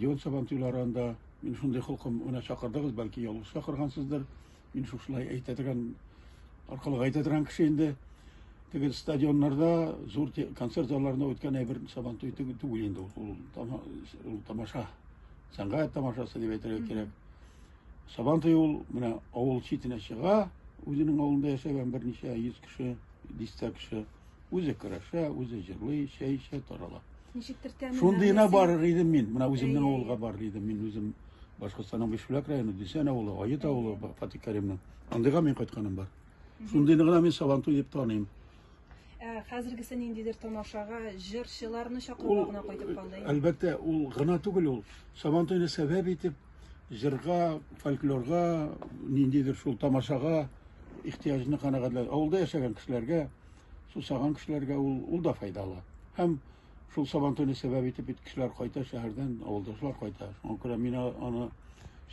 Йон Сабантуйларында мин шундый холкым уна чакырдыгыз, бәлки ялгыш чакыргансыздыр. Мин шушылай әйтә торган, аркылы әйтә торган кеше инде. Теге стадионнарда, зур концерт залларында үткән әйбер Сабантуй түгел инде ул тамаша. Сәнгать тамашасы дип әйтергә кирәк. Сабантуй ул менә авыл читенә чыга, үзенең авылында яшәгән берничә 100 кеше, 100 кеше, үзе көрәшә, үзе җырлый, чәй эчә, тарала. Ничектер тәмле. Шундыйна барыр идем мин. Менә үземнең авылга барыр идем. Мин үзем Башкортстанның Бишбүләк районы, Дисән авылы, Ает авылы, Фатих Кәримнең. Андыйга мин кайтканым бар. Шундыйны гына мин Сабантуй дип таныйм. Хәзергесе ниндидер тамашага җырчыларны чакыруга гына кайтып калды. Әлбәттә, ул гына түгел ул. Сабантуйны сәбәп итеп җырга, фольклорга, ниндидер шул тамашага ихтыяҗны канәгатьләр. Авылда яшәгән кешеләргә, сусаган кешеләргә ул да файдалы. Һәм шул Сабантуйны сәбәп итеп кешеләр кайта шәһәрдән, авылдашлар кайта. Шуңа күрә мин аны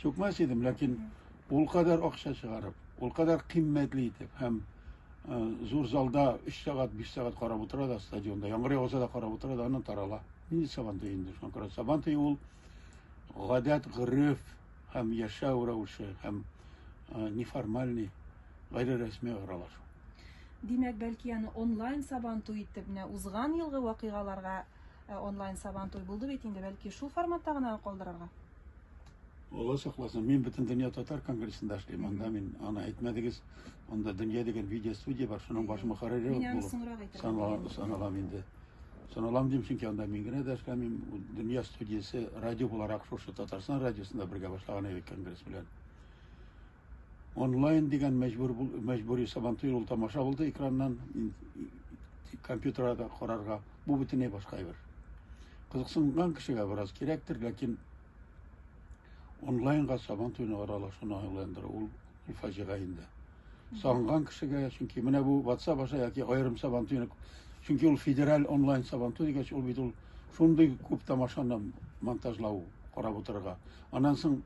чукмас идем, ләкин ул кадәр акча чыгарып, ул кадәр кыйммәтле итеп һәм зур залда 3 сәгать, 5 сәгать карап утыра да, стадионда яңгыр яуса да карап утыра да, аннан тарала. Нинди Сабантуй инде. Шуңа күрә Сабантуй ул гадәт, гырыф һәм яшәү рәвеше һәм неформальный, гайре-рәсми аралашу. Димәк, бәлки аны онлайн Сабантуй итеп, менә узган елгы вакыйгаларга онлайн Сабантуй булды бит инде, бәлки шул форматта гына калдырырга. Алла сакласын, мин бөтен дөнья татар конгрессында эшлим. Анда мин аны әйтмәдегез, анда дөнья дигән видео студия бар, шуның башы мөхәррире булып саналам инде. Саналам дим, чөнки анда мин генә дә эшләмим. Дөнья студиясе радио буларак шушы Татарстан радиосында бергә башлаган идек конгресс белән. Онлайн дигән мәҗбүри Сабантуй ул тамаша булды экраннан, компьютерда карарга. Бу бөтенләй башка әйбер. Кызыксынган кешегә бераз кирәктер, ләкин онлайнга Сабантуйны аралашуны айландыру ул фаҗига инде. Сагынган кешегә, чөнки менә бу WhatsApp аша яки аерым Сабантуйны, чөнки ул федераль онлайн Сабантуй дигәч, ул бит ул шундый күп тамашаны монтажлау, карап утырырга. Аннан соң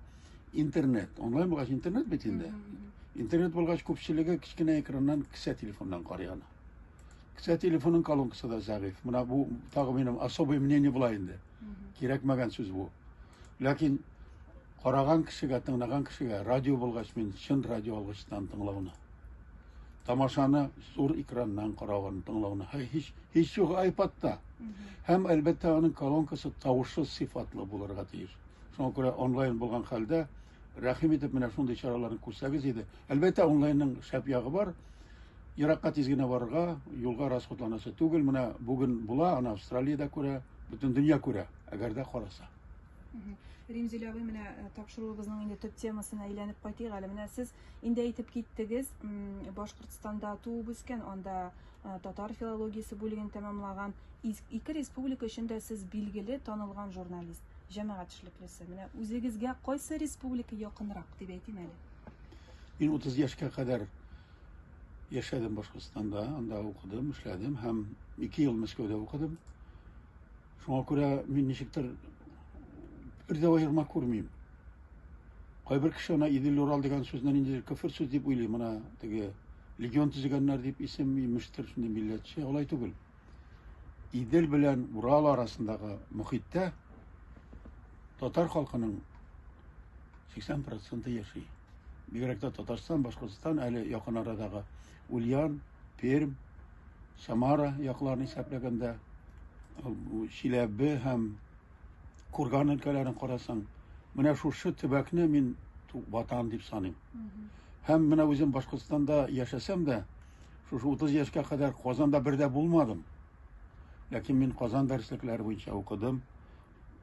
интернет, онлайн булгач интернет бит инде. Интернет булгач күпчелеге кичкенә экраннан кисә телефоннан карый аны. Кисә телефонның колонкасы да зәгыйф. Менә бу тагы минем особое мнение була инде. Кирәкмәгән сүз бу. Ләкин караган кешегә, тыңлаган кешегә радио булгач мин чын радио алгычтан тыңлауны. Тамашаны зур экраннан карауны тыңлауны. Һич юк iPadта. Һәм әлбәттә аның колонкасы тавышы сыйфатлы булырга тиеш. Шуңа күрә онлайн булган хәлдә рәхим итеп менә шундый чараларны күрсәгез иде. Әлбәттә онлайнның шәп ягы бар. Еракка тиз генә барырга, юлга расходланасы түгел. Менә бүген була, аны Австралиядә күрә, бөтен дөнья күрә, әгәр дә караса. Римзил абый, менә тапшыруыбызның инде төп темасына әйләнеп кайтыйк әле. Менә сез инде әйтеп киттегез, Башкортстанда туып үскән, анда татар филологиясе бүлеген тәмамлаган, ике республика өчен дә сез билгеле, танылган журналист, җәмәгать эшлеклесе. Менә үзегезгә кайсы республика якынрак дип әйтим әле? Мин 30 яшькә кадәр яшәдем Башкортстанда, анда укыдым, эшләдем һәм 2 ел Мәскәүдә укыдым. Шуңа күрә мин ничектер бер дә аерма күрмим. Кайбер кеше ана Идел Урал дигән сүзнән инде күфер сүз дип уйлый, менә теге легион төзегәннәр дип исем имештер, шундый милләтче, алай түгел. Идел белән Урал арасындагы мөхиттә татар халкының 80% яши. Бигрәк тә Татарстан, Башкортстан, әле якын арадагы Ульян, Пермь, Самара якларын исәпләгәндә, Чиләбе һәм Курган өлкәләрен карасаң, менә шушы төбәкне мин ватан дип саныйм. Һәм менә үзем Башкортстанда яшәсәм дә, шушы 30 яшькә кадәр Казанда бердә булмадым. Ләкин мин Казан дәреслекләре буенча укыдым.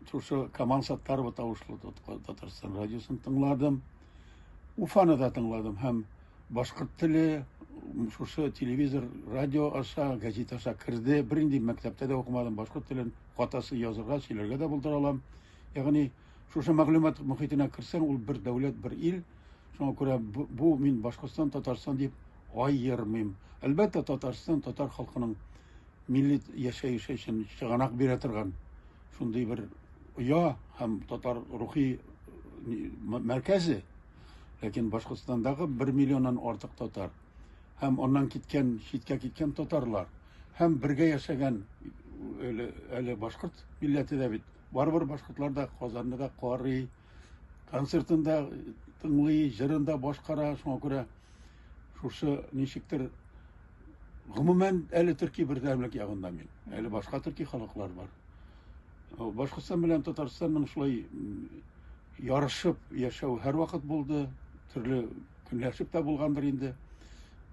Шушы Камал Саттаров тавышлы Татарстан радиосын тыңладым. Уфаны да тыңладым һәм башкорт теле шушы телевизор, радио аша, газета аша кирде. Бернинди мәктәптә дә укымадым. Башкорт телен катасы язырга, сөйләргә дә булдыра алам. Ягъни шушы мәгълүмат мөхитенә керсәң, ул бер дәүләт, бер ил. Шуңа күрә бу мин Башкортстан, Татарстан дип аермыйм. Әлбәттә Татарстан татар халкының милли яшәеше өчен чыганак бирә торган шундый бер оя һәм татар рухи мәркәзе. Ләкин Башкортстандагы 1 миллионнан артык татар һәм аннан киткән, читкә киткән татарлар һәм бергә яшәгән әле башкорт милләте дә бит Барбыр башкортлар да Казанны да карый, концертында тыңлый, җырында башкара, шуңа күрә шушы ничектер гомумән әле төрки бердәмлек ягында мин. Әле башка төрки халыклар бар. Башкортстан белән Татарстанның шулай ярышып яшәү һәр вакыт булды, төрле көнләшеп тә булгандыр инде.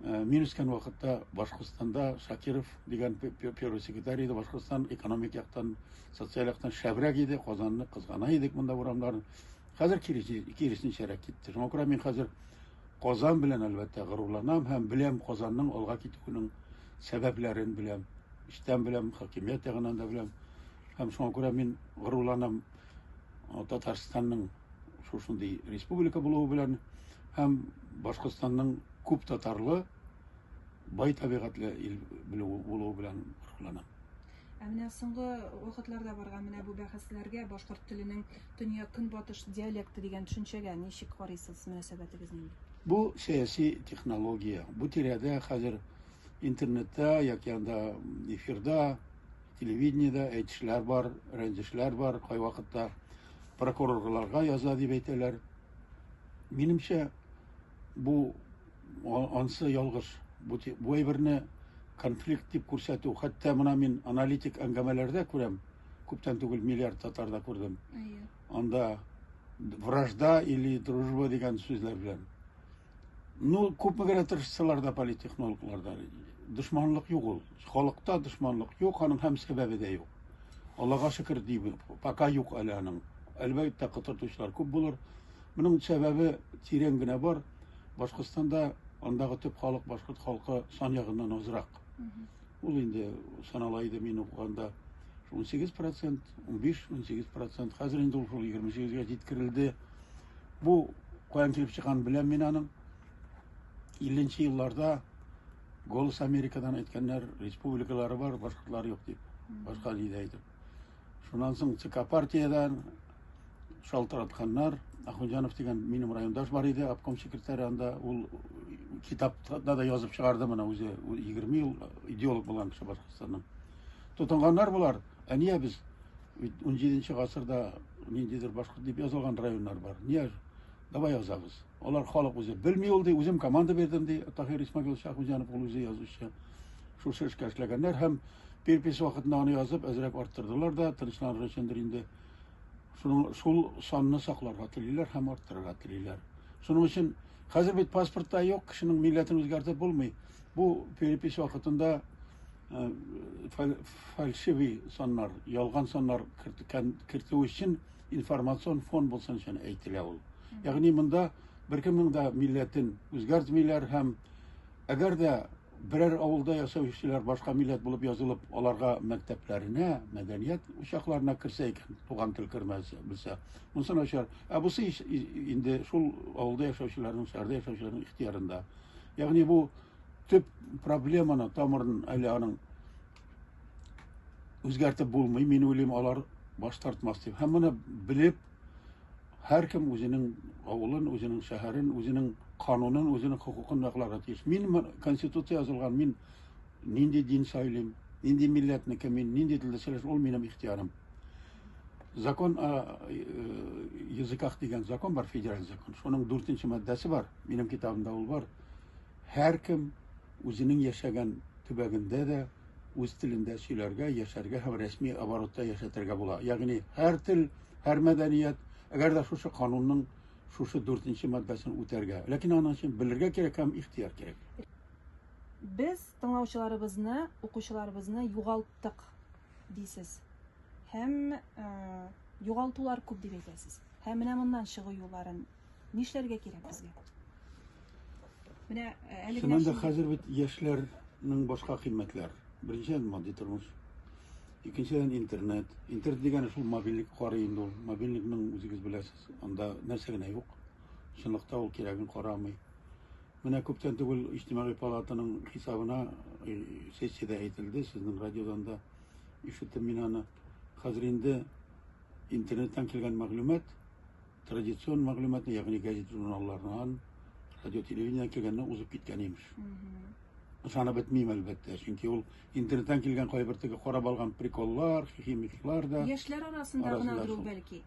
Мин үскән вакытта Башкортстанда Шакиров дигән первый секретарь иде. Башкортстан экономик яктан, социаль яктан шәбрәк иде. Казанны кызгана идек монда урамнарын. Хәзер киресенчәрәк китте. Шуңа күрә мин хәзер Казан белән әлбәттә горурланам һәм беләм Казанның алга китүенең сәбәпләрен беләм. Иштән беләм, хакимият ягыннан да беләм. Һәм шуңа күрә мин горурланам Татарстанның шушындый республика булуы белән һәм Башкортстанның күп татарлы, бай табигатьле ил булуы белән горурланам. Менә соңгы вакытларда барган менә бу бәхәсләргә башкорт теленең төньяк көнбатыш диалекты дигән төшенчәгә ничек карыйсыз мөнәсәбәтегез нинди? Бу сәяси технология. Бу тирәдә хәзер интернетта, яки анда эфирда, телевидениедә әйтешләр бар, рәнҗешләр бар, кай вакытта прокурорларга яза дип әйтәләр. Минемчә, бу ансы ялгыш. Бу әйберне конфликт дип күрсәтү. Хәтта моны мин аналитик әңгәмәләрдә күрәм. Күптән түгел миллиард татарда күрдем. Анда вражда или дружба дигән сүзләр белән. Ну, күпме генә тырышсалар да политтехнологлар да дошманлык юк ул. Халыкта дошманлык юк, аның һәм сәбәбе дә юк. Аллага шөкер дип, пока юк әле аның. Әлбәттә кытыртучылар күп булыр. Моның сәбәбе тирән генә бар. Башкортстанда андагы төп халык башкорт халкы сан ягыннан азрак. Ул инде санала иде мин укыганда 18%, 15-18%, хәзер инде ул 28-гә җиткерелде. Бу каян килеп чыккан беләм мин аның. 50-нче елларда Голос Америкадан әйткәннәр, республикалары бар, башкортлар юк дип. Башка нидә әйтеп. Шуннан соң ЦК партиядан шалтыратканнар. Ахунҗанов дигән минем райондаш бар иде, обком секретаре, анда ул китапта да язып чыгарды моны үзе 20 ел идеолог булган кеше Башкортстанның. Тотынганнар булар. Әнигә без 17-нче гасырда ниндидер башкорт дип язылган районнар бар. Нигә? Давай язабыз. Алар халык үзе белми ул ди, үзем команда бердем ди, Таһир Исмәгыйль Шахмуҗанов ул үзе язучы. Шушы эшкә эшләгәннәр һәм перепись вакытында аны язып әзрәк арттырдылар да, тынычланыр өчен инде шул санны сакларга телиләр һәм арттырырга телиләр. Шуның өчен хәзер бит паспортта юк, кешенең милләтен үзгәртеп булмый. Бу перепись вакытында фальшивый саннар, ялган саннар кертү өчен информацион фон булсын өчен әйтелә ул. Ягъни монда беркемнең дә милләтен үзгәртмиләр һәм әгәр дә берәр авылда яшәүчеләр башка милләт булып язылып, аларга мәктәпләренә, мәдәният учакларына керсә икән, туган тел кермәсә, белсә, монысы начар. Бусы инде шул авылда яшәүчеләрнең, шәһәрдә яшәүчеләрнең ихтыярында. Ягъни бу төп проблеманы, тамырын әле аның үзгәртеп булмый. Мин уйлыйм, алар баш тартмас дип. Һәм моны белеп, һәркем үзенең авылын, үзенең шәһәрен, үзенең канунын, үзенең хукукын якларга тиеш. Мин конституция язылган, мин нинди дин сөйлим, нинди милләтнеке, мин нинди телдә сөйләшим, ул минем ихтыярым. Закон о языках дигән закон бар, федераль закон. Шуның 4-нче маддәсе бар, минем китабымда ул бар. Һәркем үзенең яшәгән төбәгендә дә үз телендә сөйләргә, яшәргә һәм рәсми оборотта яшәтергә була. Ягъни һәр тел, һәр мәдәният, әгәр дә шушы канунның шушы 4-нче маддәсен үтәргә. Ләкин аның өчен белергә кирәк һәм ихтыяр кирәк. Без тыңлаучыларыбызны, укучыларыбызны югалттык дисез. Һәм югалтулар күп дип әйтәсез. Һәм менә моннан чыгу юлларын нишләргә кирәк безгә? Менә әле генә Шунда хәзер бит яшьләрнең башка кыйммәтләр. Беренчедән матди тормыш. Икенчедән интернет. Интернет дигәне шул мобильник карый инде ул. Мобильникның үзегез беләсез, анда нәрсә генә юк. Чынлыкта ул кирәген карамый. Менә күптән түгел иҗтимагый палатаның хисабына сессиядә әйтелде, сезнең радиодан да ишеттем мин аны. Хәзер инде интернеттан килгән мәгълүмат, традицион мәгълүматны, ягъни газет журналлардан, радио телевидениедән килгәнне узып киткән имеш. ышанып бетмим әлбәттә. Чөнки ул интернеттан килгән кайбер теге карап алган приколлар, химиклар да. Яшьләр арасында гынадыр ул бәлки.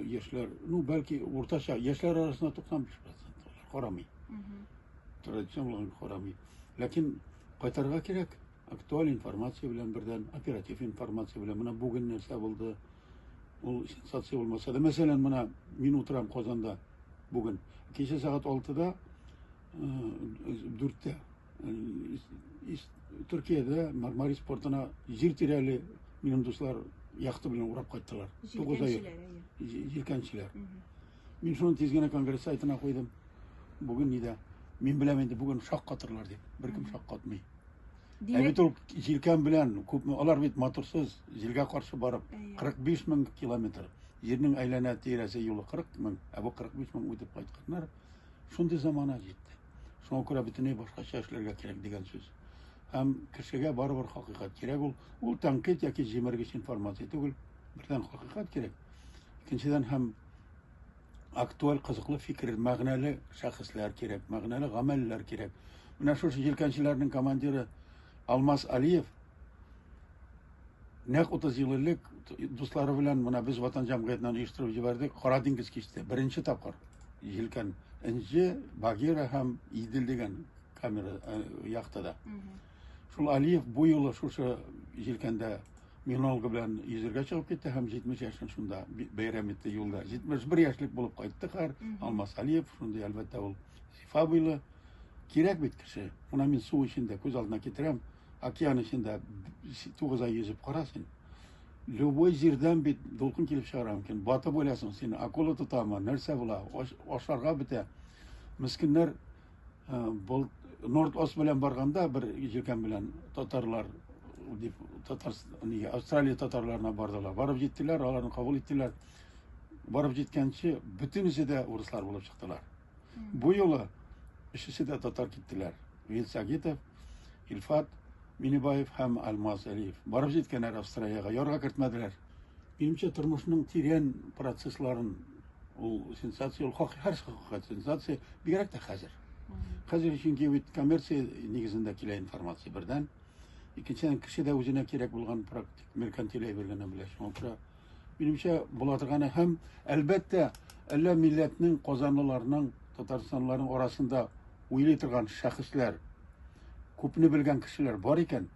Яшьләр, ну бәлки уртача яшьләр арасында 95% карамый. Традицион карамый. Ләкин кайтарга кирәк. Актуаль информация белән бердән, оператив информация белән. Менә бүген нәрсә булды? Ул сенсация булмаса да, мәсәлән, менә мин утырам Казанда бүген. Кичә сәгать 6-да 4-тә Төркиядә Мармарис портына җир тирәле минем дуслар яхты белән урап кайттылар. 9 ай. Җилкәнчеләр. Мин шуны тиз генә конгресс сайтына куйдым. Бүген нидә? Мин беләм инде бүген шаккатырлар дип. Беркем шаккатмый. Бит ул җилкән белән күпме алар бит моторсыз җилгә каршы барып 45 мең километр. Җирнең әйләнә тирәсе юлы 40 мең, бу 45 мең үтеп кайтканнар. Шундый замана җитте. Шуңа күрә бөтенләй башкача эшләргә кирәк дигән сүз. Һәм кешегә барыбер хакыйкать кирәк ул тәнкыйть яки җимергеч информация түгел. Бердән хакыйкать кирәк. Икенчедән һәм актуаль кызыклы фикер, мәгънәле шәхесләр кирәк, мәгънәле гамәлләр кирәк. Менә шушы җилкәнчеләрнең командиры Алмаз Алиев нәкъ 30 ел элек дуслары белән менә без ватан җәмгыятеннән оештырып җибәрдек. Кара диңгез кичте. Беренче тапкыр җилкән Энҗе, Багира һәм Идел дигән камера яхтада. Шул Алиев бу юлы шушы җилкәндә минолга белән йөзәргә чыгып китте һәм 70 яшен шунда бәйрәм итте юлда. 71 яшьлек булып кайтты һәр Алмаз Алиев, шундый әлбәттә ул сифа буйлы кирәк бит кеше. Менә мин су эчендә күз алдына китерәм, океан эчендә 9 ай йөзеп карасын. Любой җирдән бит дулкын килеп чыгара мөмкин. Батып уйласың, син акула тотамы, нәрсә була? Ашарга бетә. Мискиннәр бул Норд-Ост белән барганда бер җилкән белән татарлар дип Австралия татарларына бардылар. Барып җиттеләр, аларны кабул иттеләр. Барып җиткәнче бөтенесе дә урыслар булып чыктылар. Бу юлы өчесе дә татар киттеләр. Вилсагитов, Илфат Минибаев һәм Алмаз Алиев. Барып җиткәннәр Австралиягә, ярга кертмәделәр. Минемчә тормышның тирән процессларын ул сенсация, ул хакыйкать сенсация бигрәк тә хәзер. Хәзер чөнки бит коммерция нигезендә килә информация бердән. Икенчедән кешедә үзенә кирәк булган практик меркантиль бергәнә белә. Шуңа күрә минемчә була торганы һәм әлбәттә әллә милләтнең Казанлыларның, Татарстанлыларның арасында уйлый торган шәхесләр, күпне белгән кешеләр бар икән,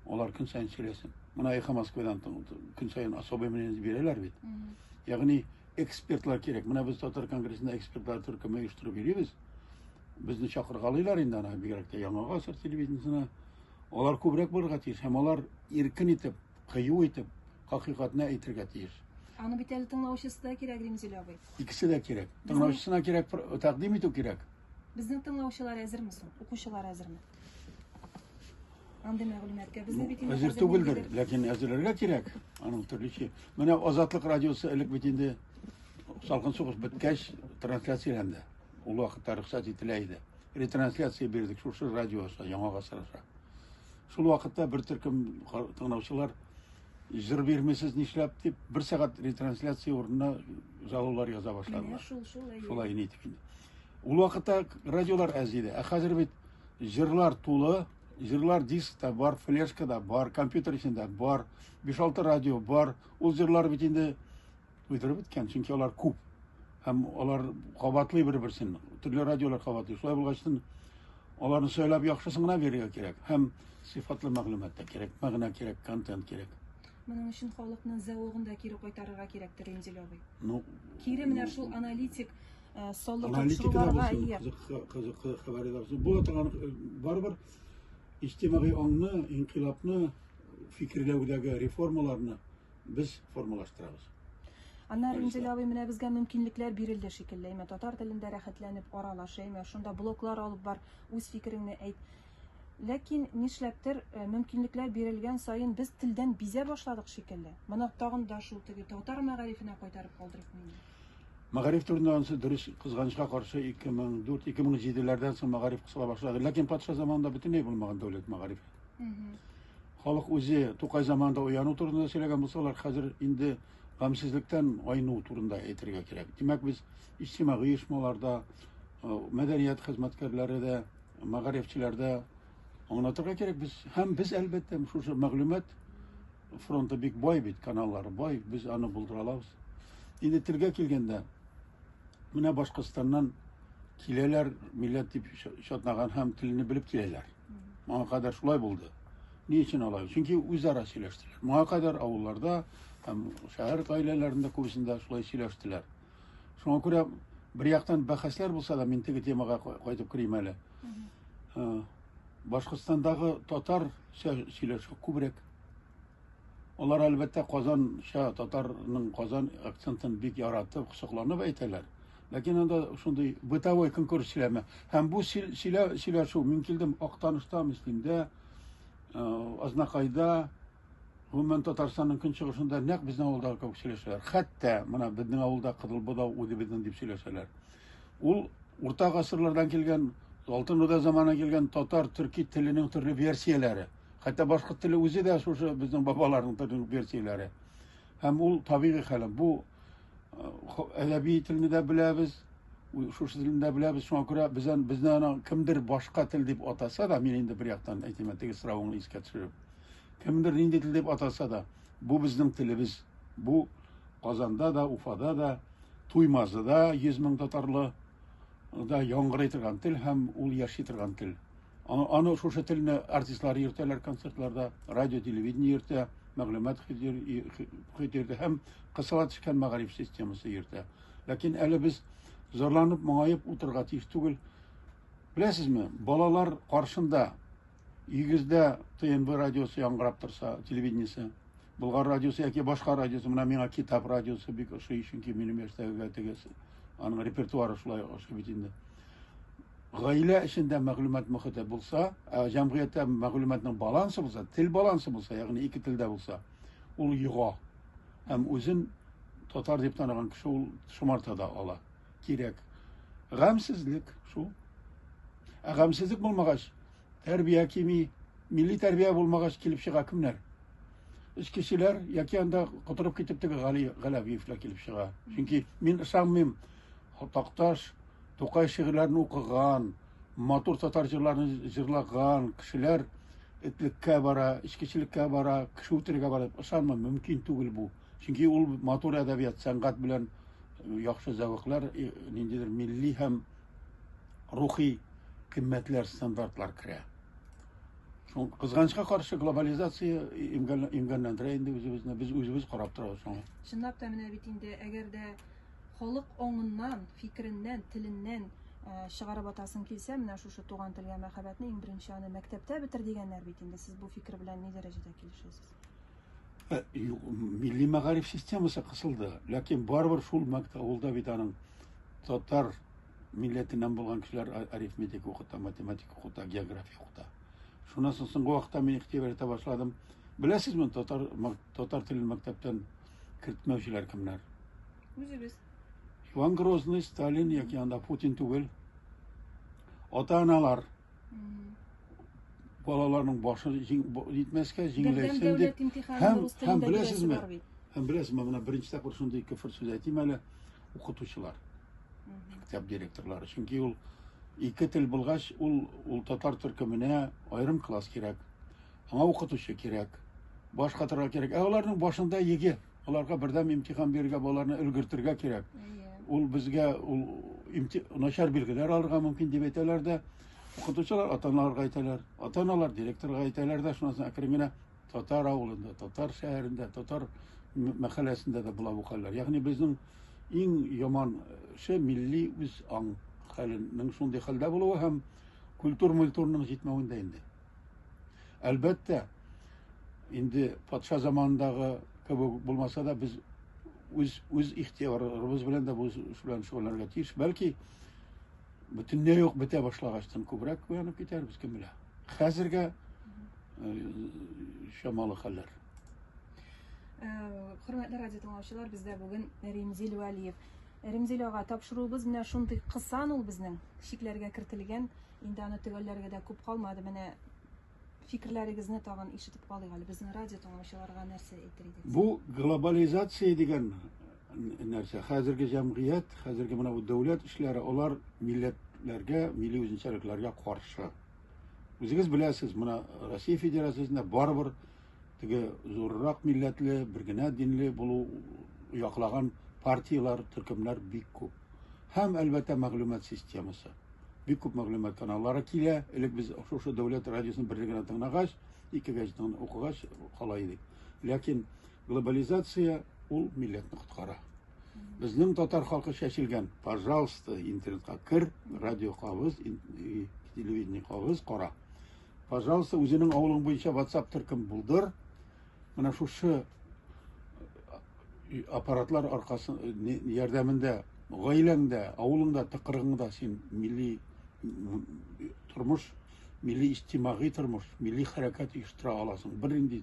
алар көн саен сөйләсен. Менә Эхо Москвадан көн саен особый мнение бирәләр бит. Ягъни экспертлар кирәк. Менә без Татар конгрессында экспертлар төркеме оештырып йөрибез. Безне чакыргалыйлар инде ана бигрәк тә Яңа Гасыр телевидениесына. Алар күбрәк булырга тиеш һәм алар иркен итеп, кыю итеп, хакыйкатьне әйтергә тиеш. Аны бит әле тыңлаучысы да кирәк, Римзил абый. Икесе дә кирәк. Тыңлаучысына кирәк, тәкъдим итү кирәк. Безнең тыңлаучылар әзерме соң? Укучылар әзерме? Андый мәгълүматкә безне бит инде әзер түгелдер, ләкин әзерләргә кирәк. Аның төрлечә. Менә Азатлык радиосы элек бит инде салкын сугыш беткәч трансляцияләнде. Ул вакытта рөхсәт ителә иде. Ретрансляция бирдек шушы радиосы Яңа Гасыр. Шул вакытта бер төркем тыңлаучылар җыр бирмисез нишләп дип 1 сәгать ретрансляция урынына жалолар яза башладылар. Шулай нитеп инде. Ул вакытта радиолар әз иде. Ә хәзер бит җырлар тулы, җырлар дискта бар, флешкада бар, компьютер эчендә бар, 5-6 радио бар. Ул җырлар бит инде уйдырып беткән, чөнки алар күп. Һәм алар кабатлый бер-берсен. Төрле радиолар кабатлый. Шулай булгачтан аларны сөйләп яхшысын гына бирергә кирәк. Һәм сыйфатлы мәгълүмат та кирәк, мәгънә кирәк, контент кирәк. Моның өчен халыкның зәвыгын да кире кайтарырга кирәктер, Римзил абый. Ну, кире менә шул аналитик саллы тапшыруларга кызык хәбәрләр. Бу торган барбар иҗтимагый аңны, инкыйлабны, фикерләүдәге реформаларны без формалаштырабыз. Аннар Римзил абый менә безгә мөмкинлекләр бирелде шикелле. Әмма татар телендә рәхәтләнеп аралаша, әмма шунда блоглар алып бар, үз фикереңне әйт. Ләкин нишләптер мөмкинлекләр бирелгән саен без телдән бизә башладык шикелле. Моны тагын да шул теге татар мәгарифенә кайтарып калдырыкмы инде. Мәгариф турында ансы дөрес кызганычка каршы 2004-2007ләрдән соң мәгариф кысыла башлады. Ләкин патша заманында бөтенләй булмаган дәүләт мәгарифе. Халык үзе Тукай заманында уяну турында сөйләгән булсалар, хәзер инде гамсызлыктан айну турында әйтергә кирәк. Димәк, без иҗтимагый оешмаларда, мәдәният хезмәткәрләре дә, мәгарифчеләрдә Аңлатырга кирәк без әлбәттә шушы мәгълүмат фронты бик бай бит, каналлары бай, без аны булдыра алабыз. Инде телгә килгәндә, менә Башкортстаннан киләләр, милләт дип шатнаган һәм телене белеп киләләр. Моңа кадәр шулай булды. Ни өчен алай? Чөнки үзара сөйләштеләр. Моңа кадәр авылларда һәм шәһәр гаиләләрендә күбесендә шулай сөйләштеләр. Шуңа күрә бер яктан бәхәсләр булса да, мин теге темага кайтып кирим әле. Башкортстандагы татар сөйләшү күбрәк. Алар әлбәттә Казанча, татарның Казан акцентын бик яратып, кысыкланып әйтәләр. Ләкин анда шундый бытовой конкурс сөйләме. Һәм бу сөйләшү мин килдем Актанышта, Мөслимдә, Азнакайда, гомумән Татарстанның көнчыгышында нәкъ безнең авылда күп сөйләшәләр. Хәтта менә безнең авылда Кызылбуда үзебезнең дип сөйләшәләр. Ул урта гасырлардан килгән, Алтын Урда заманына килгән татар, төрки теленең төрле версияләре. Хәтта башкорт теле үзе дә шушы безнең бабаларның төрле версияләре. Һәм ул табигый хәл. Бу әдәби телне дә беләбез, шушы телне дә беләбез. Шуңа күрә безне кемдер башка тел дип атаса да, мин инде бер яктан әйтәм, теге соравыңны искә төшереп. Кемдер нинди тел дип атаса да, бу безнең телебез. Бу Казанда да, Уфада да, Туймазыда 100 мең татарлы да яңгырый торган тел һәм ул яши торган тел. Аны шушы телне артистлар йөртәләр концертларда, радио, телевидение йөртә, мәгълүмат хәзер һәм кысыла төшкән мәгариф системасы йөртә. Ләкин әле без зарланып, моңаеп утырга тиеш түгел. Беләсезме, балалар каршында йөгездә ТНБ радиосы яңгырап торса, телевидениесе, Болгар радиосы яки башка радиосы, менә миңа Китап радиосы бик ошый, чөнки минем яшьтәге тегесе, аның репертуары шулай ошый бит инде. Гаилә эчендә мәгълүмат мөхите булса, җәмгыятьтә мәгълүматның балансы булса, тел балансы булса, ягъни ике телдә булса, ул юга. Һәм үзен татар дип танаган кеше ул шомарта да ала. Кирәк. Гамсезлек шул. Гамсезлек булмагач, тәрбия кими, милли тәрбия булмагач килеп чыга кемнәр? Үз кешеләр яки анда котырып китеп теге Галәвиевләр килеп чыга. Чөнки мин ышанмыйм, Такташ, Тукай шигырьләрен укыган, матур татар җырларын җырлаган кешеләр этлеккә бара, ичкечелеккә бара, кеше үтерергә бара. Ышанмыйм, мөмкин түгел бу. Чөнки ул матур әдәбият, сәнгать белән яхшы зәвыклар, ниндидер милли һәм рухи кыйммәтләр, стандартлар керә. Кызганычка каршы глобализация имганландыра инде үзебезне, без үзебез карап торабыз шуңа. Чынлап та менә бит инде әгәр дә халык аңыннан, фикереннән, теленнән чыгарып атасын килсә, менә шушы туган телгә мәхәббәтне иң беренче аны мәктәптә битер дигәннәр бит инде. Сез бу фикер белән ни дәрәҗәдә килешәсез? Милли мәгариф системасы кысылды, ләкин барыбер шул авылда бит аның татар милләтеннән булган кешеләр арифметик укыта, математик укыта, география укыта. Шуннан соңгы вакытта мин игътибар итә башладым. Беләсезме, татар телен мәктәптән кертмәүчеләр кемнәр? Үзебез. Иван Грозный, Сталин яки анда Путин түгел. Ата-аналар балаларның башы җитмәскә җиңеләйсен дип. Һәм беләсезме, менә беренче тапкыр шундый күфер сүз әйтим әле, укытучылар, мәктәп директорлары. Чөнки ул ике тел булгач, ул татар төркеменә аерым класс кирәк. Аңа укытучы кирәк. Баш катырга кирәк. Аларның башында еге. Аларга бердәм имтихан бирергә, балаларны өлгертергә кирәк. Ул безгә начар билгеләр алырга мөмкин дип әйтәләр дә, укытучылар ата-аналарга әйтәләр, ата-аналар директорга әйтәләр дә, шуннан соң әкрен генә татар авылында, татар шәһәрендә, татар мәхәлләсендә дә була бу хәлләр. Ягъни безнең иң яман милли үз аң хәленең шундый хәлдә булуы һәм культурның җитмәвендә инде. Әлбәттә, инде патша заманындагы кебек булмаса да, без үз ихтыярыбыз белән дә бу шуларны шөгыльләнергә тиеш. Бәлки бөтенләй юк бетә башлагачтан күбрәк уянып китәрбез, кем белә. Хәзергә шамалы хәлләр. Хөрмәтле радио тыңлаучылар, бездә бүген Римзил Вәлиев. Римзил ага тапшыруыбыз менә шундый кысан ул безнең шикләргә кертелгән. Инде аны төгәлләргә дә күп калмады. Менә фикерләрегезне тагын ишетеп калыйк әле. Безнең радио тыңлаучыларга нәрсә әйтер идегез? Бу глобализация дигән нәрсә. Хәзерге җәмгыять, хәзерге менә бу дәүләт эшләре, алар милләтләргә, милли үзенчәлекләргә каршы. Үзегез беләсез, моны Россия Федерациясендә барыбер теге зуррак милләтле, бер генә динле булу яклаган партиялар, төркемнәр бик күп. Һәм әлбәттә мәгълүмат системасы. Бик күп мәгълүмат каналлары килә. Элек без шушы дәүләт радиосын бер генә тыңлагач, икегә укыгач кала идек. Ләкин глобализация ул милләтне коткара. Безнең татар халкы чәчелгән. Пожалуйста, интернетка кер, радио кабыз, телевидение кабыз, кара. Пожалуйста, үзенең авылың буенча WhatsApp төркем булдыр. Менә шушы аппаратлар аркасы ярдәмендә гаиләңдә, авылыңда, тыкрыгыңда син милли тормыш, милли иҗтимагый тормыш, милли хәрәкәт оештыра аласың. Бернинди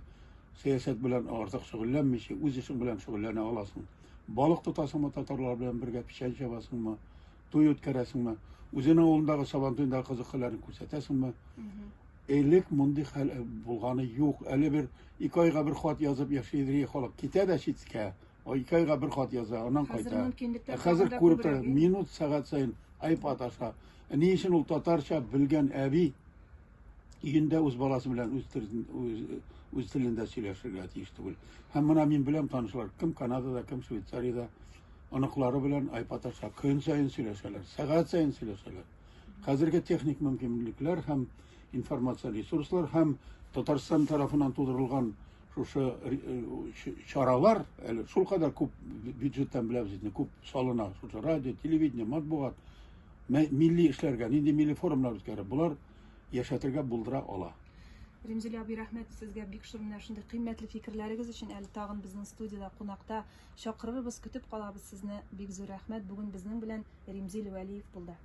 сәясәт белән артык шөгыльләнмичә, үз эшең белән шөгыльләнә аласың. Балык тотасыңмы, татарлар белән бергә печән чабасыңмы, туй үткәрәсеңме, үзенең авылындагы сабантуендагы кызыкларны күрсәтәсеңме? Элек мондый хәл булганы юк. Әле бер 2 айга бер хат язып яши халык китә дә читкә. 2 айга бер хат яза, аннан кайта. Хәзер күреп тора, минут, сәгать сайын iPad аша. Ни өчен ул татарча белгән әби өендә үз баласы белән үз телендә сөйләшергә тиеш түгел. Һәм менә мин беләм танышлар, кем Канадада, кем Швейцариядә, аныклары белән iPad аша көн сайын сөйләшәләр, сәгать сайын сөйләшәләр. Хәзерге техник мөмкинлекләр һәм информация ресурслар һәм Татарстан тарафыннан тудырылган шушы чаралар, әле шулкадәр күп бюджеттан беләбез, күп салына, шушы радио, телевидение, матбугат, милли эшләргә, нинди милли форумлар үткәреп, булар яшәтергә булдыра ала. Римзил абый, рәхмәт сезгә бик шул менә шундый кыйммәтле фикерләрегез өчен. Әле тагын безнең студияда кунакта чакырырбыз, көтеп калабыз сезне. Бик зур рәхмәт. Бүген безнең белән Римзил Вәлиев булды.